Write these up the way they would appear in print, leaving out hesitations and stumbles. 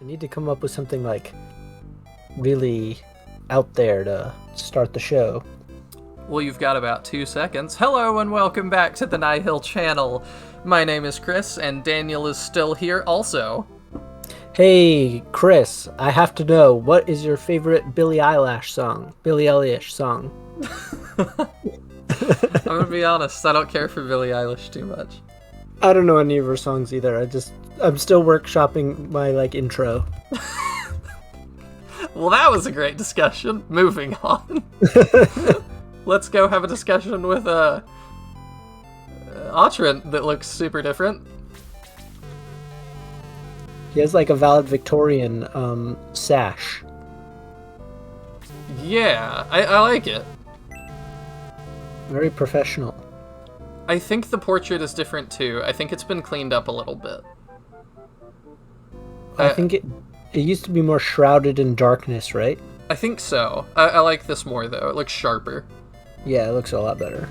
I need to come up with something like really out there to start the show. Well, you've got about 2 seconds. Hello and welcome back to the Nihil channel. My name is Chris, and Daniel is still here also. Hey, Chris, I have to know, what is your favorite Billie Eilish song? I'm gonna be honest, I don't care for Billie Eilish too much. I don't know any of her songs either. I'm still workshopping my intro. Well, that was a great discussion. Moving on. Let's go have a discussion with Atrant that looks super different. He has a valid Victorian sash. Yeah, I like it. Very professional. I think the portrait is different too. I think it's been cleaned up a little bit. I think it used to be more shrouded in darkness, right? I think so. I like this more though. It looks sharper. Yeah, it looks a lot better.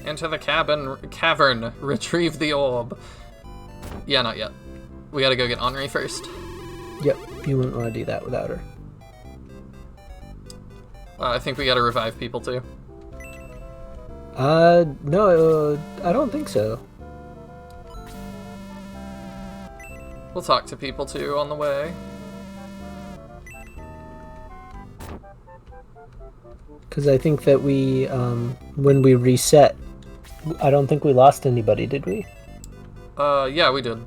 Enter the cavern. Retrieve the orb. Yeah, not yet. We gotta go get Henri first. Yep, you wouldn't want to do that without her. I think we gotta revive people too. No, I don't think so. We'll talk to people too on the way. Because I think that we, when we reset, I don't think we lost anybody, did we? Yeah, we did.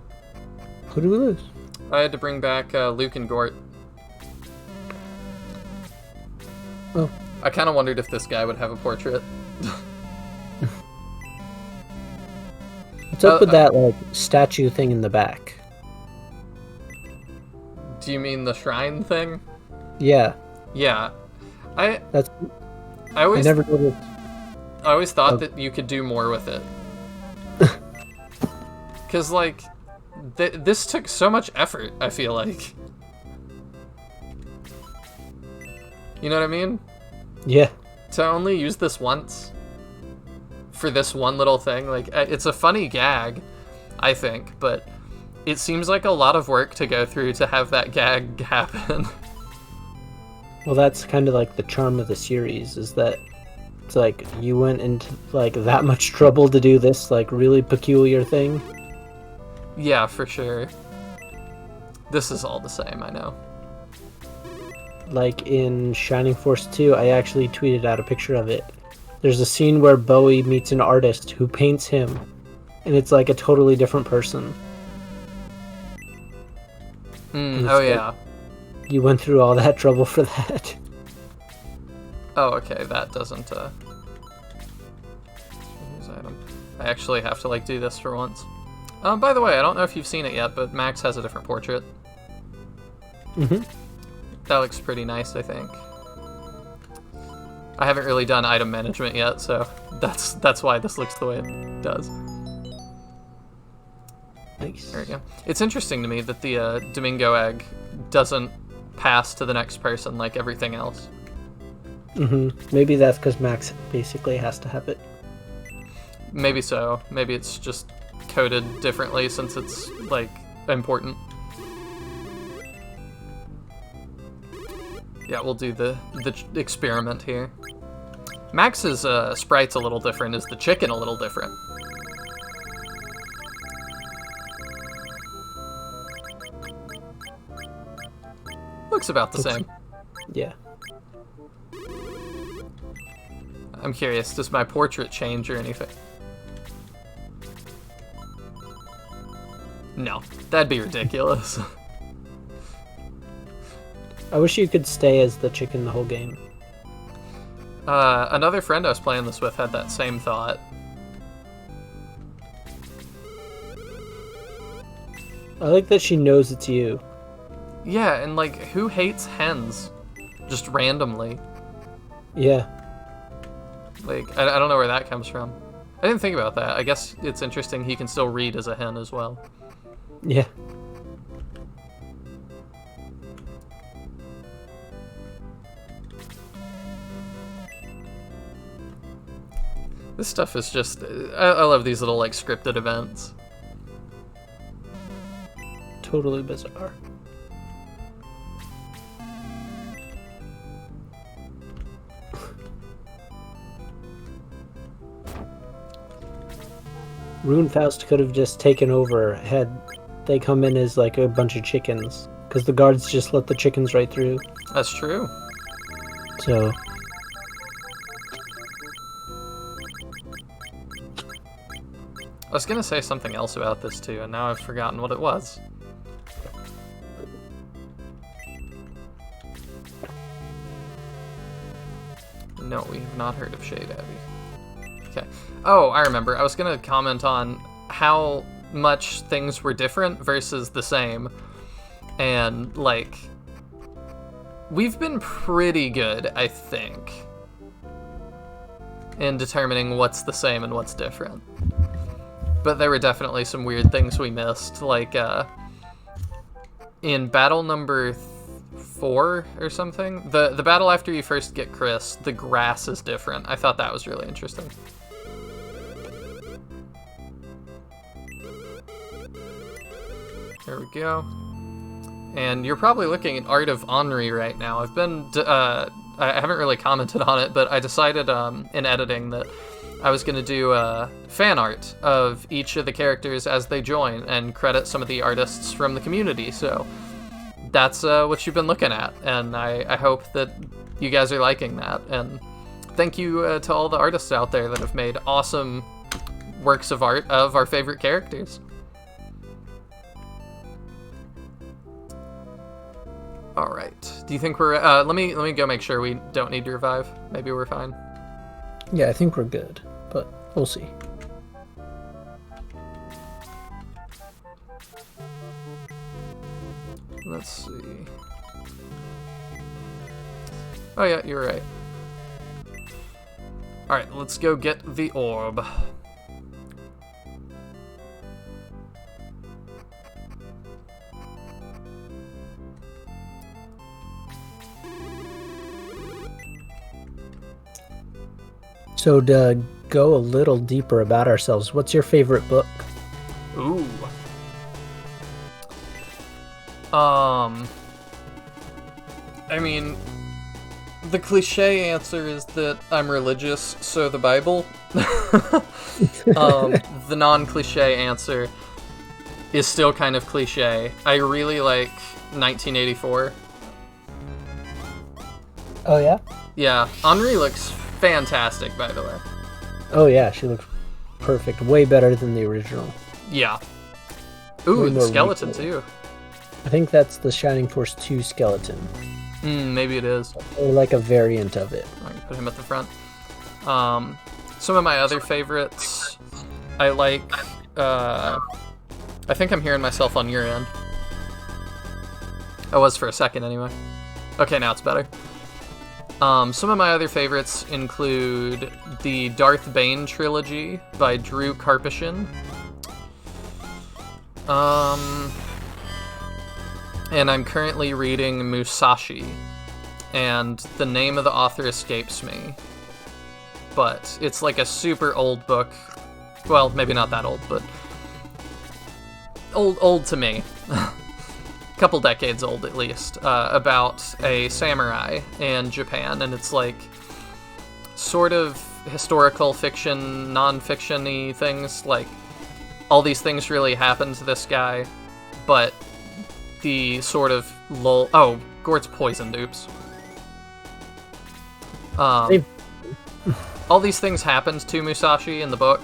Who did we lose? I had to bring back Luke and Gort. Oh. I kind of wondered if this guy would have a portrait. What's up with that, statue thing in the back? Do you mean the shrine thing? Yeah. Yeah. I I never noticed. I always thought that you could do more with it. Because, this took so much effort, I feel like. You know what I mean? Yeah. To only use this once for this one little thing, it's a funny gag, I think, but it seems like a lot of work to go through to have that gag happen. Well, that's kind of the charm of the series, is that it's you went into that much trouble to do this really peculiar thing. Yeah, for sure. This is all the same, I know. In Shining Force 2, I actually tweeted out a picture of it. There's a scene where Bowie meets an artist who paints him, and it's a totally different person. Oh, yeah. You went through all that trouble for that. Oh, okay, that doesn't, use item. I actually have to, do this for once. By the way, I don't know if you've seen it yet, but Max has a different portrait. Mm-hmm. That looks pretty nice, I think. I haven't really done item management yet, so that's why this looks the way it does. Nice. There we go. It's interesting to me that the Domingo egg doesn't pass to the next person like everything else. Mm-hmm. Maybe that's because Max basically has to have it. Maybe so. Maybe it's just coded differently since it's, important. Yeah, we'll do the experiment here. Max's sprite's a little different. Is the chicken a little different? Looks about the same. Yeah. I'm curious, does my portrait change or anything? No, that'd be ridiculous. I wish you could stay as the chicken the whole game. Another friend I was playing this with had that same thought. I like that she knows it's you. Yeah, and who hates hens? Just randomly. Yeah. I don't know where that comes from. I didn't think about that. I guess it's interesting he can still read as a hen as well. Yeah. This stuff is just... I love these little, scripted events. totally bizarre. Runefaust could have just taken over had they come in as like a bunch of chickens, because the guards just let the chickens right through. That's true. So I was gonna say something else about this too, and now I've forgotten what it was. No, we have not heard of Shade Abbey. Okay. Oh, I remember. I was gonna comment on how much things were different versus the same. And, like, we've been pretty good, I think, in determining what's the same and what's different. But there were definitely some weird things we missed, like, in battle number 4 or something, the battle after you first get Chris, the grass is different. I thought that was really interesting. There we go. And you're probably looking at Art of Henri right now. I've been, I haven't really commented on it, but I decided in editing that I was going to do fan art of each of the characters as they join and credit some of the artists from the community. So that's what you've been looking at, and I hope that you guys are liking that. And thank you to all the artists out there that have made awesome works of art of our favorite characters. All right. Do you think we're? Let me go make sure we don't need to revive. Maybe we're fine. yeah, I think we're good, but we'll see. Let's see. Oh yeah, you're right. All right, let's go get the orb. So to go a little deeper about ourselves, what's your favorite book? Ooh. I mean, the cliche answer is that I'm religious, so the Bible. The non-cliche answer is still kind of cliche. I really like 1984. Oh yeah? Yeah, Henri looks fantastic, by the way. Oh yeah, she looks perfect. Way better than the original. Yeah. Way Ooh, the more skeleton reasonable. too. I think that's the Shining Force 2 skeleton. Maybe it is. Or like a variant of it. I can put him at the front. Some of my other favorites, I like, I think I'm hearing myself on your end. I was for a second anyway. Okay, now it's better. Some of my other favorites include the Darth Bane trilogy by Drew Karpyshyn. And I'm currently reading Musashi, and the name of the author escapes me. But it's like a super old book. Well, maybe not that old, but old to me. Couple decades old at least, about a samurai in Japan, and it's like sort of historical fiction, non-fiction-y things, like all these things really happened to this guy, but the sort of oh, Gort's poisoned, oops. All these things happened to Musashi in the book,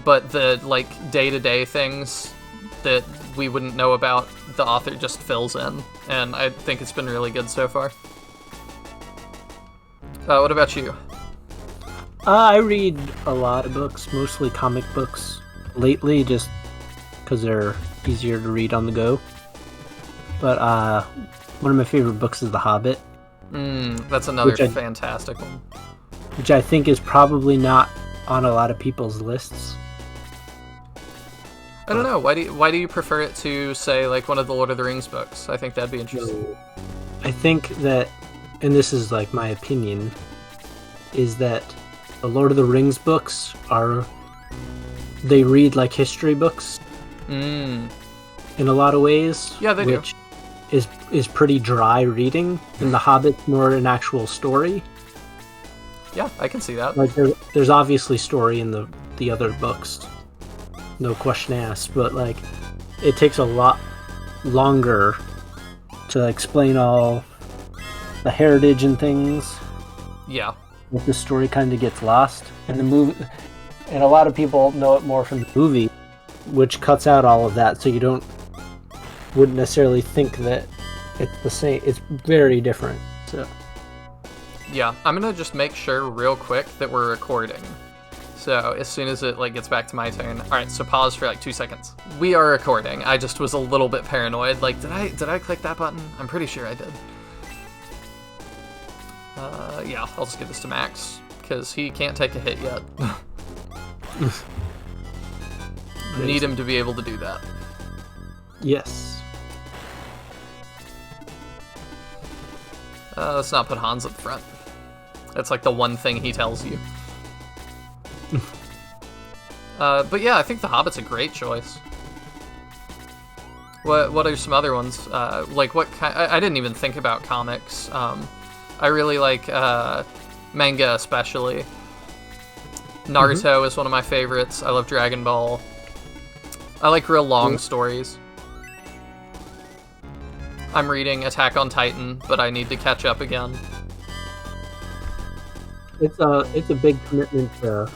but the like day-to-day things that we wouldn't know about, the author just fills in, and I think it's been really good so far. What about you? I read a lot of books, mostly comic books, lately, just because they're easier to read on the go. But one of my favorite books is The Hobbit. That's another fantastic one. Which I think is probably not on a lot of people's lists. I don't know. Why do you prefer it to, say, like one of the Lord of the Rings books? I think that'd be interesting. I think that, and this is like my opinion, is that the Lord of the Rings books they read like history books. in a lot of ways. Yeah, they do. which is pretty dry reading, and The Hobbit's more an actual story. Yeah, I can see that. Like there's obviously story in the other books, no question asked, but like it takes a lot longer to explain all the heritage and things. Yeah. Like the story kind of gets lost, and the movie, and a lot of people know it more from the movie, which cuts out all of that, so you wouldn't necessarily think that it's the same. It's very different. So Yeah, I'm gonna just make sure real quick that we're recording. So as soon as it like gets back to my turn. Alright, so pause for like 2 seconds. We are recording. I just was a little bit paranoid. Like, did I click that button? I'm pretty sure I did. Yeah, I'll just give this to Max, because he can't take a hit yet. Need him to be able to do that. yes. Let's not put Hans up front. That's like the one thing he tells you. But yeah, I think The Hobbit's a great choice. What are some other ones? Like what kind? I didn't even think about comics. I really like manga, especially. Naruto is one of my favorites. I love Dragon Ball. I like real long stories. I'm reading Attack on Titan, but I need to catch up again. It's a big commitment to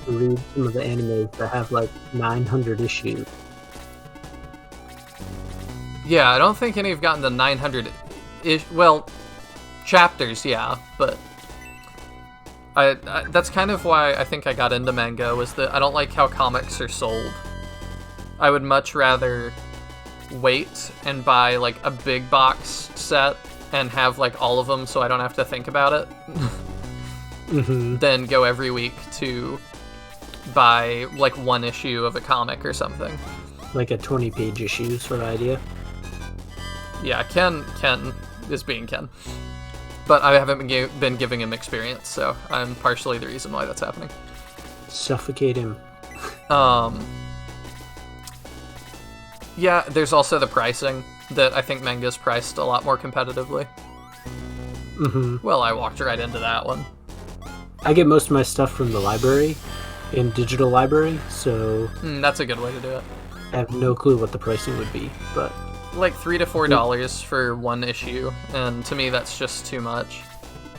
read some of the animes that have like 900 issues. Yeah, I don't think any have gotten to 900 well, chapters, yeah, but I that's kind of why I think I got into manga, was that I don't like how comics are sold. I would much rather wait and buy like a big box set and have like all of them so I don't have to think about it than go every week to buy like one issue of a comic or something. Like a 20-page issue sort of idea. Yeah, Ken is being Ken. But I haven't been giving him experience, so I'm partially the reason why that's happening. Suffocate him. Yeah, there's also the pricing, that I think manga's priced a lot more competitively. Well, I walked right into that one. I get most of my stuff from the library, in digital library, so That's a good way to do it. I have no clue what the pricing would be, but Like $3 to $4 for one issue, and to me that's just too much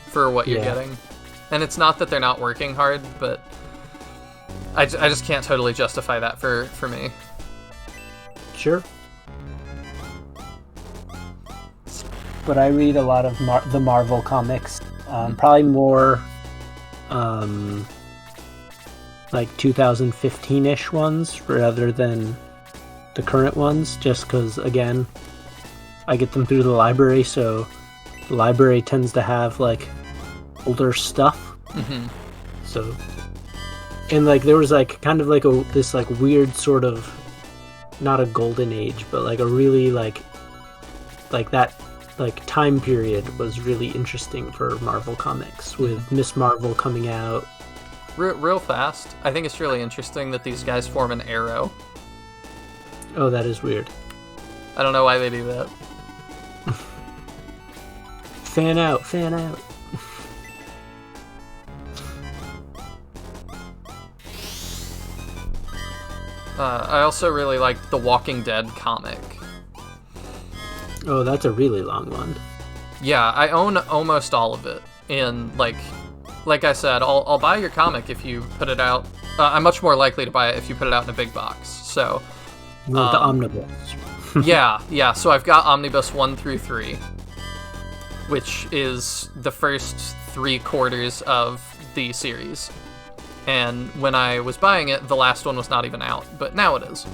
for what you're getting. And it's not that they're not working hard, but I just can't totally justify that for me. sure. But I read a lot of the Marvel comics, probably more like 2015-ish ones rather than the current ones, just because, again, I get them through the library, so the library tends to have like older stuff. So, and like there was like kind of like this like weird sort of, not a golden age, but like a really like that like time period was really interesting for Marvel comics, with Miss Marvel coming out. Real fast, I think it's really interesting that these guys form an arrow. Oh, that is weird. I don't know why they do that. Fan out, fan out. I also really like the Walking Dead comic. Oh, that's a really long one. Yeah, I own almost all of it. In like I said, I'll buy your comic if you put it out. I'm much more likely to buy it if you put it out in a big box. So The omnibus. yeah. So I've got Omnibus 1 through 3, which is the first 3/4 of the series. And when I was buying it, the last one was not even out, but now it is.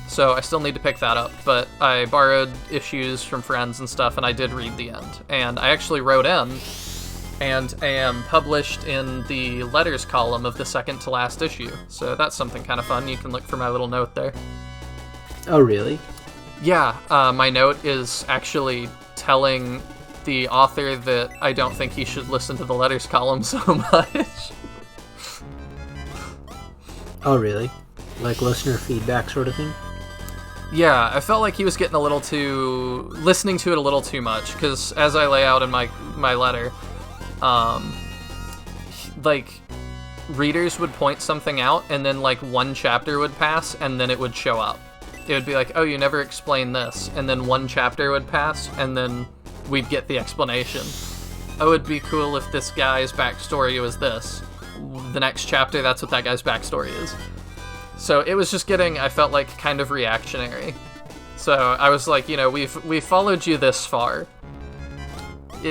So I still need to pick that up, but I borrowed issues from friends and stuff, and I did read the end. And I actually wrote in, and am published in the letters column of the second to last issue. So that's something kind of fun. You can look for my little note there. Oh, really? Yeah, my note is actually telling the author that I don't think he should listen to the letters column so much. Oh, really? Like listener feedback sort of thing? Yeah, I felt like he was getting a little too... listening to it a little too much, because as I lay out in my letter, like, readers would point something out, and then, like, one chapter would pass, and then it would show up. It would be like, oh, you never explained this, and then one chapter would pass, and then we'd get the explanation. Oh, it'd be cool if this guy's backstory was this. The next chapter, that's what that guy's backstory is. So it was just getting, I felt like, kind of reactionary. So I was like, you know, we've followed you this far.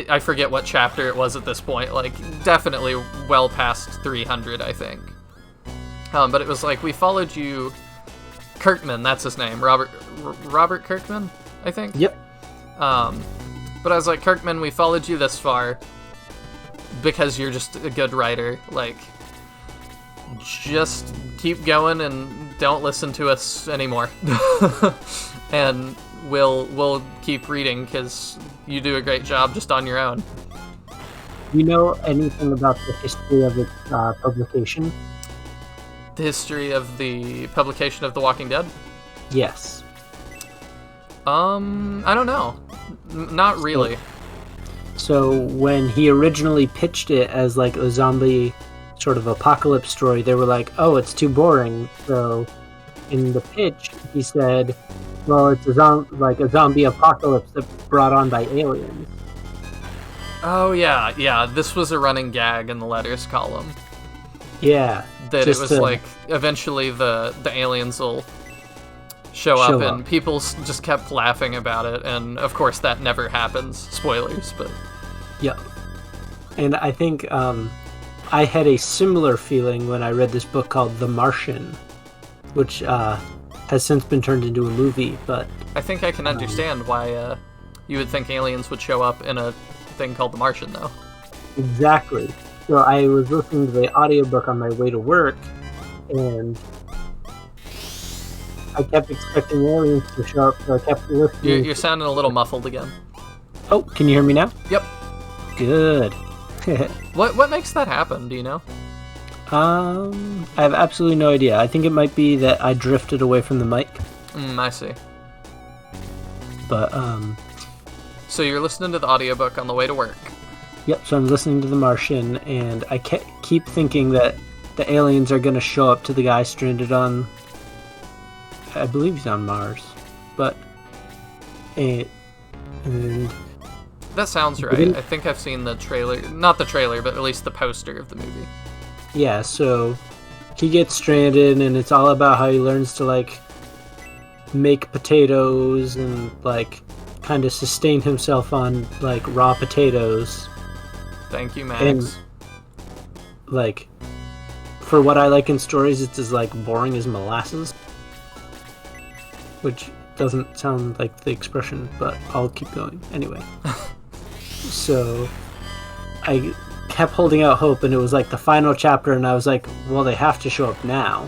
I forget what chapter it was at this point, like, definitely well past 300, I think. But it was like, we followed you... Kirkman, that's his name. Robert Kirkman, I think? Yep. But I was like, Kirkman, we followed you this far because you're just a good writer. Like, just keep going and don't listen to us anymore. And we'll keep reading because you do a great job just on your own. Do you know anything about the history of its publication? The history of the publication of The Walking Dead? Yes. I don't know. Not really. So when he originally pitched it as like a zombie sort of apocalypse story, they were like, oh, it's too boring. So in the pitch, he said, well, it's a zombie apocalypse that's brought on by aliens. Oh, yeah. This was a running gag in the letters column. Yeah. That it was like, eventually the aliens will show up, and people just kept laughing about it, and of course that never happens. Spoilers, but... Yeah. And I think I had a similar feeling when I read this book called The Martian, which has since been turned into a movie, but... I think I can understand why you would think aliens would show up in a thing called The Martian, though. Exactly. So I was listening to the audiobook on my way to work, and I kept expecting aliens to show up, so I kept listening. You're sounding a little muffled again. Oh, can you hear me now? Yep. Good. What makes that happen, do you know? I have absolutely no idea. I think it might be that I drifted away from the mic. I see. But, So you're listening to the audiobook on the way to work. Yep, so I'm listening to The Martian, and I keep thinking that the aliens are going to show up to the guy stranded on... I believe he's on Mars. But... And... That sounds right. I think I've seen the trailer. Not the trailer, but at least the poster of the movie. Yeah, so he gets stranded, and it's all about how he learns to, like, make potatoes and, like, kind of sustain himself on, like, raw potatoes. Thank you, Max. And, like, for what I like in stories, it's as, like, boring as molasses. Which doesn't sound like the expression, but I'll keep going. Anyway. So, I kept holding out hope, and it was, like, the final chapter, and I was like, well, they have to show up now.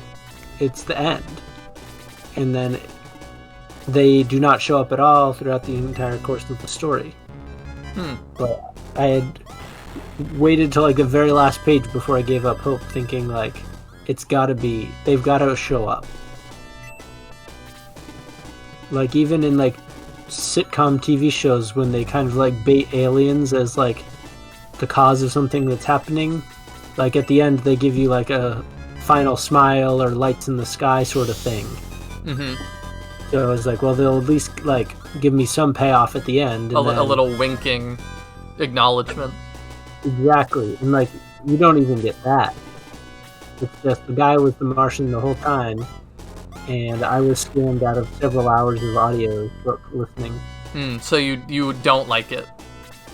It's the end. And then they do not show up at all throughout the entire course of the story. But I had waited till like the very last page before I gave up hope, thinking like they've got to show up. Like even in like sitcom TV shows, when they kind of like bait aliens as like the cause of something that's happening, like at the end they give you like a final smile or lights in the sky sort of thing. So I was like, well, they'll at least like give me some payoff at the end. A little winking acknowledgement. Exactly. And like, you don't even get that. It's just the guy was the Martian the whole time, and I was scammed out of several hours of audio book listening. So you don't like it?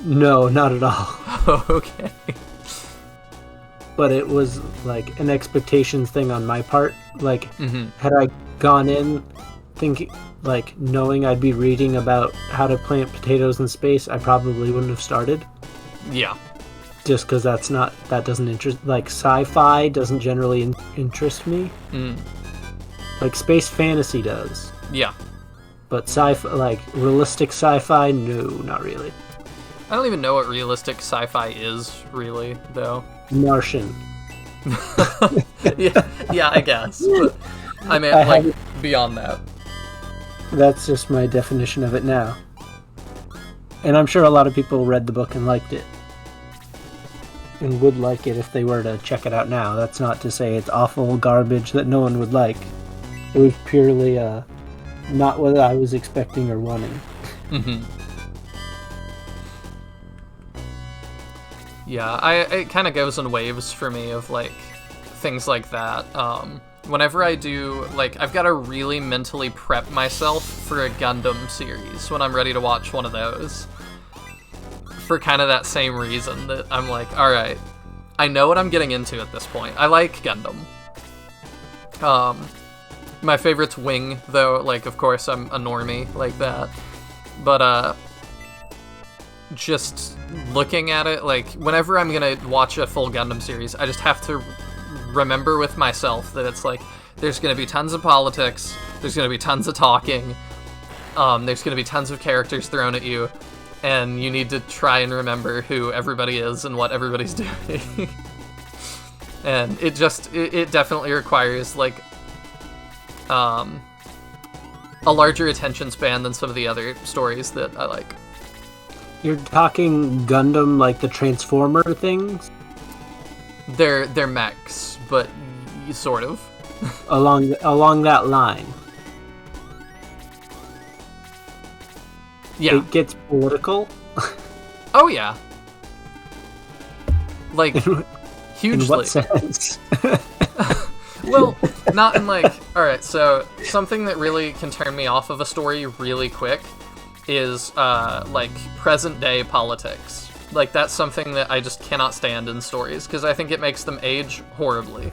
No, not at all. Okay. But it was like an expectations thing on my part. Like, had I gone in thinking, like, knowing I'd be reading about how to plant potatoes in space, I probably wouldn't have started. Yeah. Just because that doesn't interest, like, sci-fi doesn't generally interest me. Like, space fantasy does. Yeah. But sci-fi, like, realistic sci-fi, no, not really. I don't even know what realistic sci-fi is, really, though. Martian. yeah, I guess. But I mean, like, beyond that. That's just my definition of it now. And I'm sure a lot of people read the book and liked it. And would like it if they were to check it out now. That's not to say it's awful garbage that no one would like. It was purely not what I was expecting or wanting. Mm-hmm. Yeah, it kind of goes in waves for me of, like, things like that. Whenever I do, like, I've got to really mentally prep myself for a Gundam series when I'm ready to watch one of those. For kind of that same reason that I'm like, alright, I know what I'm getting into at this point. I like Gundam. My favorite's Wing, though, like, of course, I'm a normie like that. But, just looking at it, like, whenever I'm gonna watch a full Gundam series, I just have to remember with myself that it's like, there's gonna be tons of politics, there's gonna be tons of talking, there's gonna be tons of characters thrown at you, and you need to try and remember who everybody is and what everybody's doing. And it definitely requires, like, a larger attention span than some of the other stories that I like. You're talking Gundam like the Transformer things? They're mechs, but sort of. along that line. Yeah. It gets political. Oh yeah. Like, hugely. In what sense? Well, not in, like, alright, so something that really can turn me off of a story really quick is, like, present-day politics. Like, that's something that I just cannot stand in stories, because I think it makes them age horribly.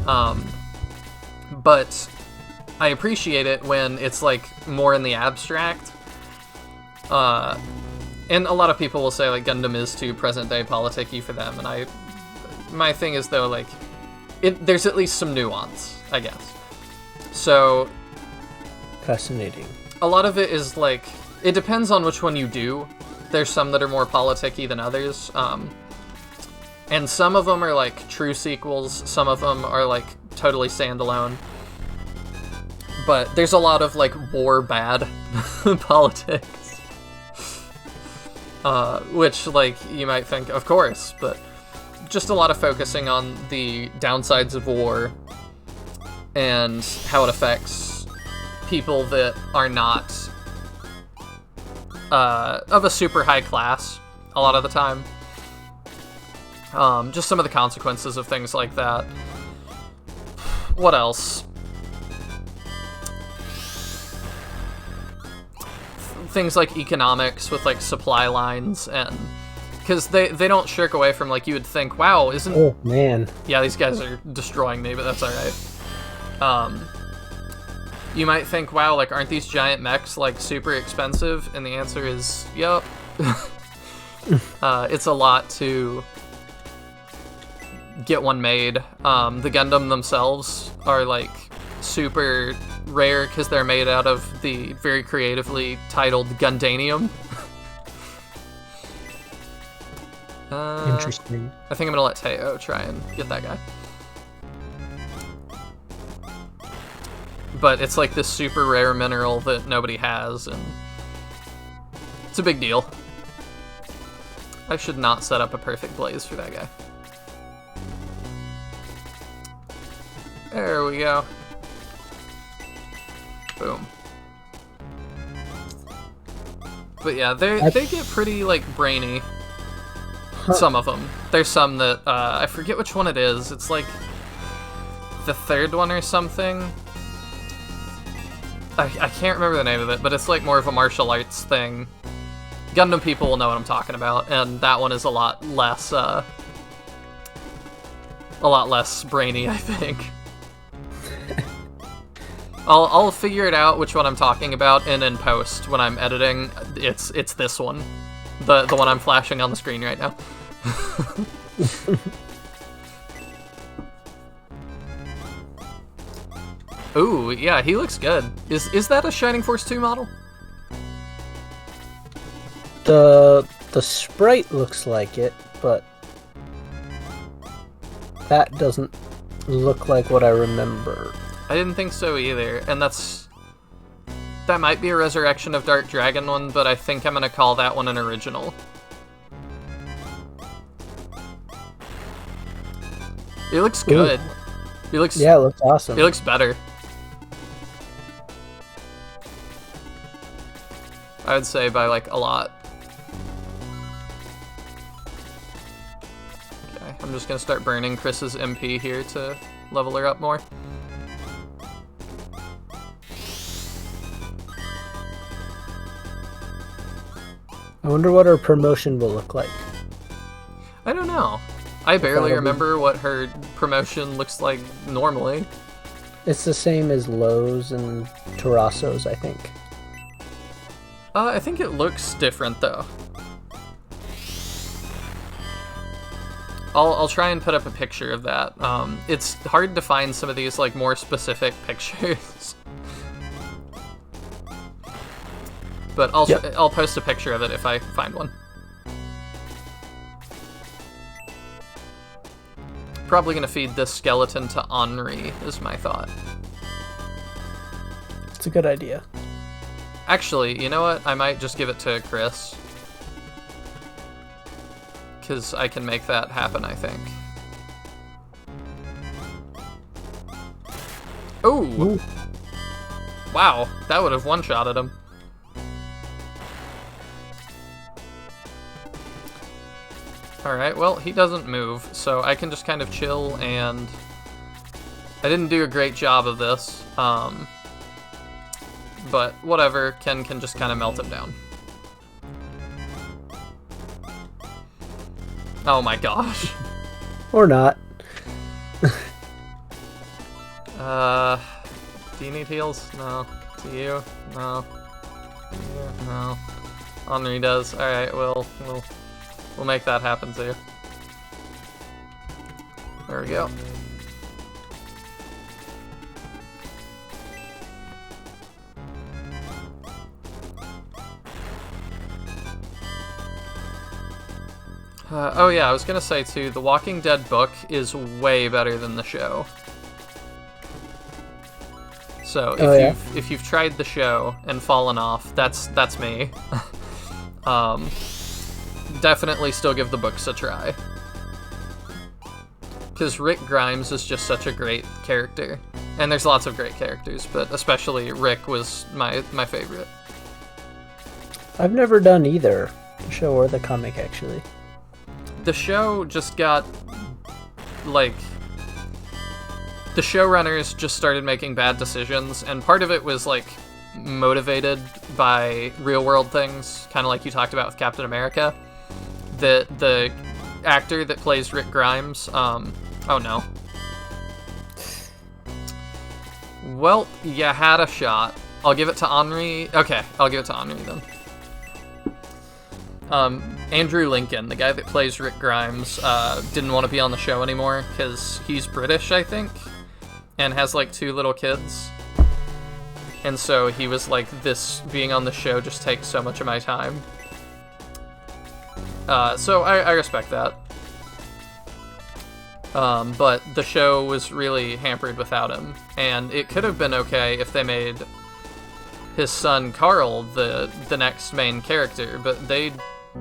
But I appreciate it when it's, like, more in the abstract. And a lot of people will say, like, Gundam is too present-day politic-y for them, and my thing is, though, like, there's at least some nuance, I guess. So... Fascinating. A lot of it is, like, it depends on which one you do. There's some that are more politic-y than others. And some of them are, like, true sequels. Some of them are, like, totally standalone. But there's a lot of, like, war bad politics. Which, like, you might think, of course, but just a lot of focusing on the downsides of war and how it affects people that are not of a super high class a lot of the time. Just some of the consequences of things like that. What else? Things like economics with, like, supply lines, and because they don't shirk away from, like, you would think, wow, isn't... Oh, man. Yeah, these guys are destroying me, but that's alright. You might think, wow, like, aren't these giant mechs, like, super expensive? And the answer is, yup. It's a lot to get one made. The Gundam themselves are, like, super rare because they're made out of the very creatively titled Gundanium. Interesting. I think I'm gonna let Teo try and get that guy. But it's like this super rare mineral that nobody has, and it's a big deal. I should not set up a perfect blaze for that guy. There we go. Boom. But yeah, they get pretty, like, brainy. Some of them. There's some that, I forget which one it is. It's like the third one or something. I can't remember the name of it, but it's like more of a martial arts thing. Gundam people will know what I'm talking about, and that one is a lot less brainy, I think. I'll figure it out which one I'm talking about, and in post when I'm editing, it's this one, the one I'm flashing on the screen right now. Ooh, yeah, he looks good. Is that a Shining Force 2 model? The sprite looks like it, but that doesn't look like what I remember. I didn't think so either, and that's That might be a Resurrection of Dark Dragon one, but I think I'm gonna call that one an original. It looks good. It looks Yeah, it looks awesome. It looks better. I would say by like a lot. Okay, I'm just gonna start burning Chris's MP here to level her up more. I wonder what her promotion will look like. I don't know. I barely Probably. remember what her promotion looks like normally. It's the same as Lowe's and Terrasso's, I think. I think it looks different though. I'll try and put up a picture of that. It's hard to find some of these like more specific pictures. But I'll post a picture of it if I find one. Probably gonna feed this skeleton to Henri, is my thought. It's a good idea. Actually, you know what? I might just give it to Chris. Because I can make that happen, I think. Ooh! Wow, that would have one-shotted him. Alright, well, he doesn't move, so I can just kind of chill, and I didn't do a great job of this, but whatever, Ken can just kind of melt him down. Oh my gosh. Or not. Do you need heals? No. Do you? No. Do you? No. Henri does. Alright, we'll make that happen too. There we go. Oh yeah, I was gonna say too, the Walking Dead book is way better than the show. So if you've tried the show and fallen off, that's me. Definitely still give the books a try. Because Rick Grimes is just such a great character. And there's lots of great characters, but especially Rick was my favorite. I've never done either the show or the comic, actually. The show just got, like, the showrunners just started making bad decisions, and part of it was, like, motivated by real-world things, kind of like you talked about with Captain America. The actor that plays Rick Grimes, oh no. Well, you had a shot. I'll give it to Henri. Okay, I'll give it to Henri then. Andrew Lincoln, the guy that plays Rick Grimes, didn't want to be on the show anymore because he's British, I think, and has like 2 little kids. And so he was like, this being on the show just takes so much of my time. So I respect that. But the show was really hampered without him, and it could have been okay if they made his son Carl the next main character, but they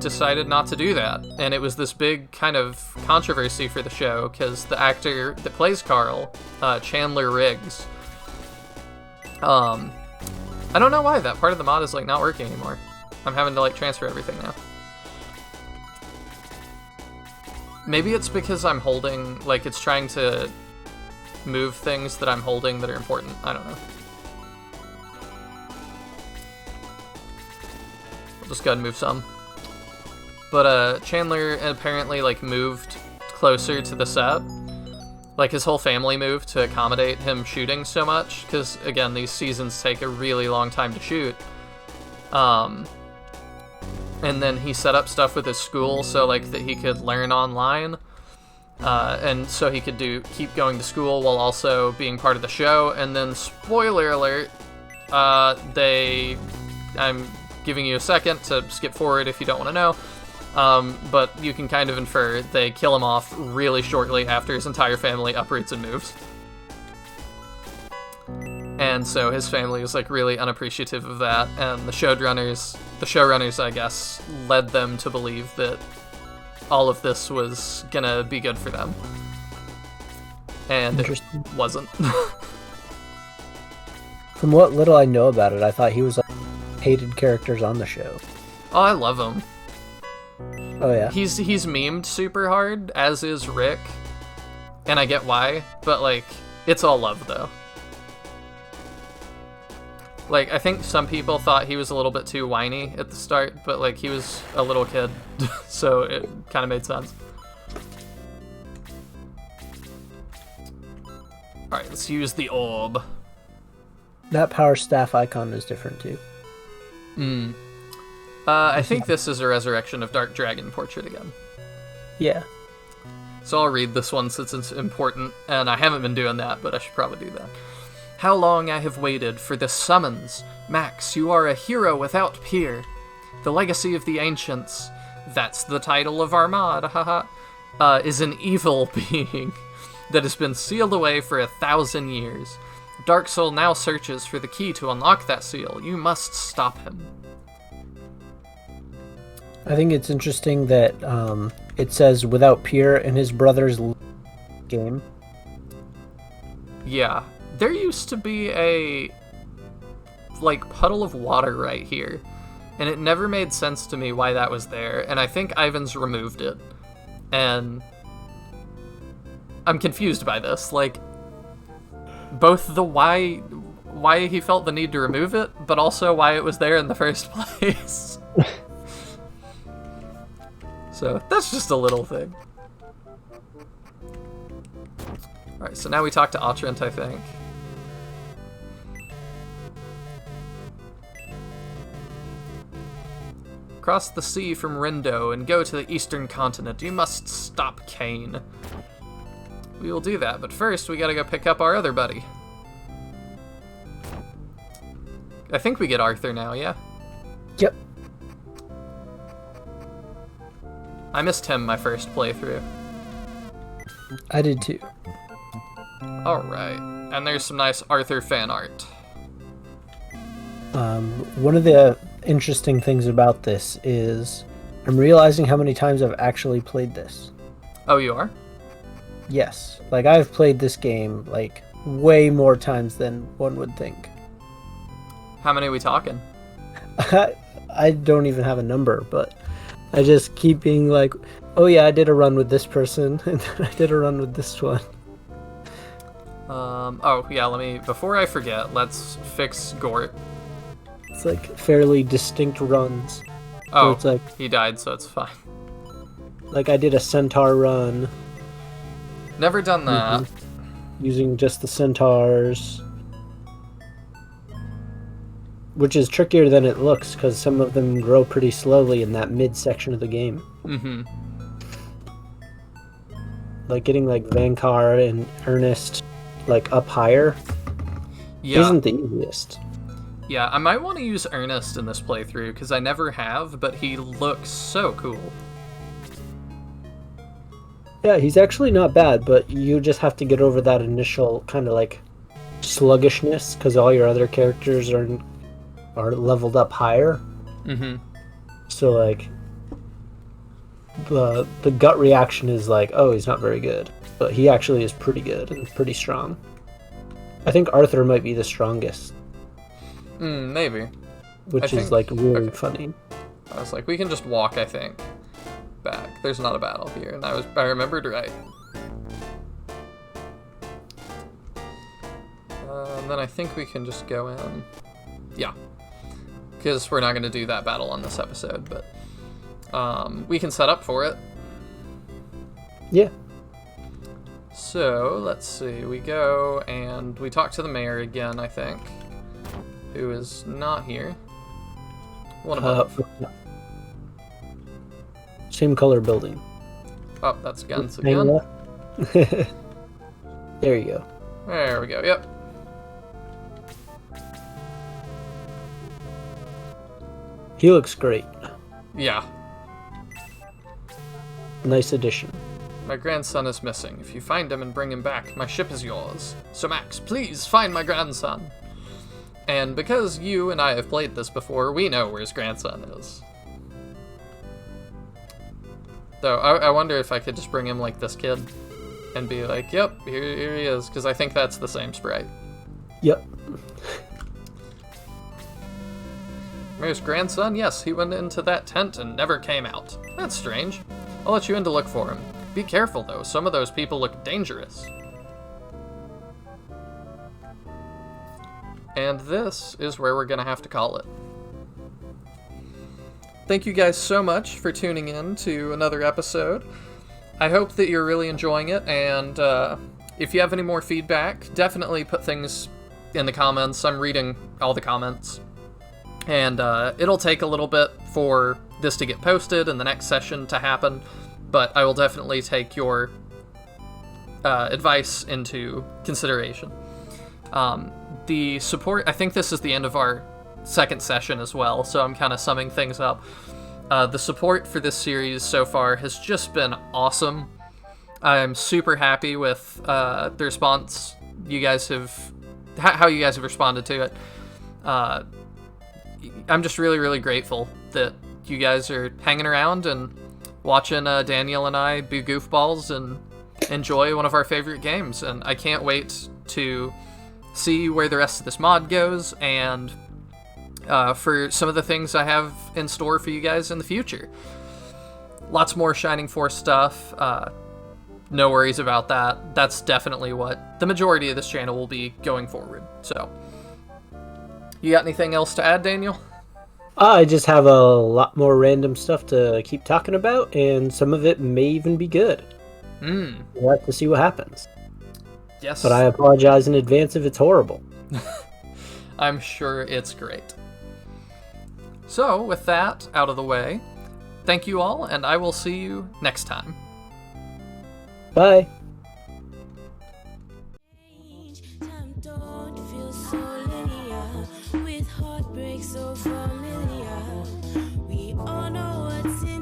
decided not to do that, and it was this big kind of controversy for the show because the actor that plays Carl, Chandler Riggs, I don't know why that part of the mod is like not working anymore. I'm having to like transfer everything now. Maybe it's because I'm holding, like it's trying to move things that I'm holding that are important. I don't know. We'll just go ahead and move some. But Chandler apparently like moved closer to the set. Like his whole family moved to accommodate him shooting so much, because again, these seasons take a really long time to shoot. And then he set up stuff with his school so like that he could learn online, and so he could keep going to school while also being part of the show. And then spoiler alert, I'm giving you a second to skip forward if you don't want to know. But you can kind of infer they kill him off really shortly after his entire family uproots and moves. And so his family was like really unappreciative of that, and the showrunners, I guess, led them to believe that all of this was gonna be good for them. And it wasn't. From what little I know about it, I thought he was like hated characters on the show. Oh, I love him. Oh yeah. He's memed super hard, as is Rick. And I get why, but like, it's all love though. Like, I think some people thought he was a little bit too whiny at the start, but like, he was a little kid, so it kind of made sense. Alright, let's use the orb. That power staff icon is different too. I think this is a resurrection of Dark Dragon portrait again. Yeah. So I'll read this one since it's important, and I haven't been doing that, but I should probably do that. How long I have waited for this summons. Max, you are a hero without peer. The legacy of the ancients, that's the title of Armad, haha, is an evil being that has been sealed away for 1,000 years. Dark Soul now searches for the key to unlock that seal. You must stop him. I think it's interesting that it says without peer in his brother's game. Yeah. There used to be a, like, puddle of water right here, and it never made sense to me why that was there, and I think Ivan's removed it, and I'm confused by this. Like, both the why he felt the need to remove it, but also why it was there in the first place. So, that's just a little thing. Alright, so now we talk to Atrent, I think. Cross the sea from Rindo and go to the eastern continent. You must stop Kane. We will do that, but first we gotta go pick up our other buddy. I think we get Arthur now, yeah? Yep. I missed him my first playthrough. I did too. Alright, and there's some nice Arthur fan art. One of the interesting things about this is I'm realizing how many times I've actually played this. Oh, you are? Yes. Like, I've played this game, like, way more times than one would think. How many are we talking? I don't even have a number, but I just keep being like, oh yeah, I did a run with this person, and then I did a run with this one. Oh, yeah, before I forget, let's fix Gort. It's like fairly distinct runs. Oh, so it's like, he died, so it's fine. Like, I did a centaur run. Never done that. Using just the centaurs. Which is trickier than it looks, because some of them grow pretty slowly in that mid-section of the game. Mm-hmm. Like, getting, like, Vankar and Ernest, like, up higher isn't the easiest. Yeah, I might want to use Ernest in this playthrough, because I never have, but he looks so cool. Yeah, he's actually not bad, but you just have to get over that initial kind of, like, sluggishness, because all your other characters are leveled up higher. Mm-hmm. So, like, the gut reaction is like, oh, he's not very good. But he actually is pretty good and pretty strong. I think Arthur might be the strongest. Maybe. Which is, like, really funny. I was like, we can just walk, I think, back. There's not a battle here, and I remembered right. And then I think we can just go in. Yeah. Because we're not going to do that battle on this episode, but we can set up for it. Yeah. So, let's see. We go and we talk to the mayor again, I think, who is not here. One above. Same color building. Oh, that's guns again. There you go. There we go, yep. He looks great. Yeah. Nice addition. My grandson is missing. If you find him and bring him back, my ship is yours. So Max, please find my grandson. And because you and I have played this before, we know where his grandson is. Though, I wonder if I could just bring him like this kid and be like, yep, here he is, because I think that's the same sprite. Yep. Where's grandson? Yes, he went into that tent and never came out. That's strange. I'll let you in to look for him. Be careful, though. Some of those people look dangerous. And this is where we're gonna have to call it. Thank you guys so much for tuning in to another episode. I hope that you're really enjoying it, and if you have any more feedback, definitely put things in the comments. I'm reading all the comments. And it'll take a little bit for this to get posted and the next session to happen, but I will definitely take your advice into consideration. The support, I think this is the end of our second session as well, so I'm kind of summing things up. The support for this series so far has just been awesome. I'm super happy with the response you guys have, how you guys have responded to it. I'm just really, really grateful that you guys are hanging around and watching Daniel and I be goofballs and enjoy one of our favorite games. And I can't wait to see where the rest of this mod goes and for some of the things I have in store for you guys in the future. Lots more Shining Force stuff. No worries about that. That's definitely what the majority of this channel will be going forward. So, you got anything else to add, Daniel? I just have a lot more random stuff to keep talking about, and some of it may even be good. We'll have to see what happens. Yes. But I apologize in advance if it's horrible. I'm sure it's great. So, with that out of the way, thank you all, and I will see you next time. Bye. Time don't feel so linear, with heartbreak so familiar. We all know what's in